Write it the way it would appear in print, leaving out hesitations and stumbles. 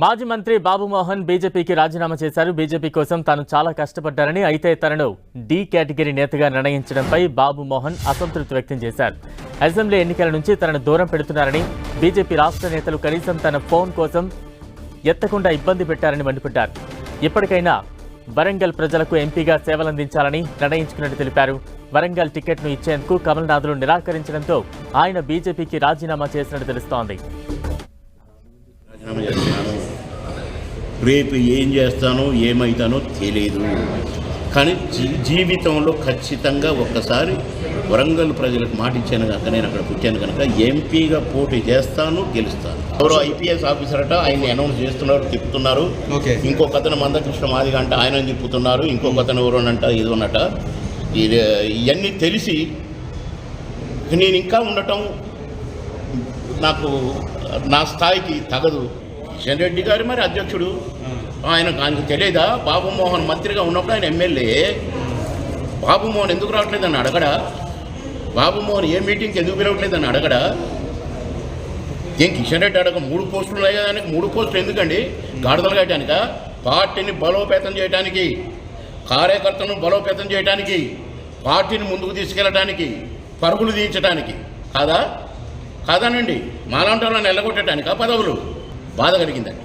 మాజీ మంత్రి బాబు మోహన్ బీజేపీకి రాజీనామా చేశారు. బీజేపీ కోసం తాను చాలా కష్టపడ్డారని, అయితే తనను డి కేటగిరీ నేతగా నిర్ణయించడంపై బాబు మోహన్ అసంతృప్తి వ్యక్తం చేశారు. అసెంబ్లీ ఎన్నికల నుంచి తనను దూరం పెడుతున్నారని, బీజేపీ రాష్ట్ర నేతలు కనీసం తన ఫోన్ కోసం ఎత్తకుండా ఇబ్బంది పెట్టారని మండిపడ్డారు. ఇప్పటికైనా వరంగల్ ప్రజలకు ఎంపీగా సేవలందించాలని నిర్ణయించుకున్నట్టు తెలిపారు. వరంగల్ టికెట్ను ఇచ్చేందుకు కమల్నాథ్లు నిరాకరించడంతో ఆయన బీజేపీకి రాజీనామా చేసినట్టు తెలుస్తోంది. రేపు ఏం చేస్తానో ఏమవుతానో తెలియదు, కానీ జీవితంలో ఖచ్చితంగా ఒక్కసారి వరంగల్ ప్రజలకు మాట ఇచ్చాను కనుక, నేను అక్కడ పుట్టాను కనుక ఎంపీగా పోటీ చేస్తాను, గెలుస్తాను. ఎవరో ఐపీఎస్ ఆఫీసర్ అట, ఆయన్ని అనౌన్స్ చేస్తున్నారు, తిప్పుతున్నారు. ఇంకొక అతను మందకృష్ణ మాదిగ అంటే ఆయన తిప్పుతున్నారు, ఇంకొక అతను ఎవరోనంట ఇది ఉన్నట. ఇవన్నీ తెలిసి నేను ఇంకా ఉండటం నాకు నా స్థాయికి తగదు. కిషన్ రెడ్డి గారు మరి అధ్యక్షుడు, ఆయనకు తెలియదా? బాబు మోహన్ మంత్రిగా ఉన్నప్పుడు ఆయన ఎమ్మెల్యే. బాబు మోహన్ ఎందుకు రావట్లేదని అడగడా? బాబు మోహన్ ఏ మీటింగ్కి ఎందుకు పిలవట్లేదని అడగడా? ఏం కిషన్ రెడ్డి అడగ 3 పోస్టులు ఉన్నాయి కదా, 3 పోస్టులు ఎందుకండి? గాడిదలు కట్టడానిక? పార్టీని బలోపేతం చేయడానికి, కార్యకర్తలను బలోపేతం చేయడానికి, పార్టీని ముందుకు తీసుకెళ్ళడానికి, పరుగులు తీయించడానికి కాదా? కాదానండి, మాలాంటి వాళ్ళని ఎల్లగొట్టడానికా పదవులు? బాధ కలిగిందండి.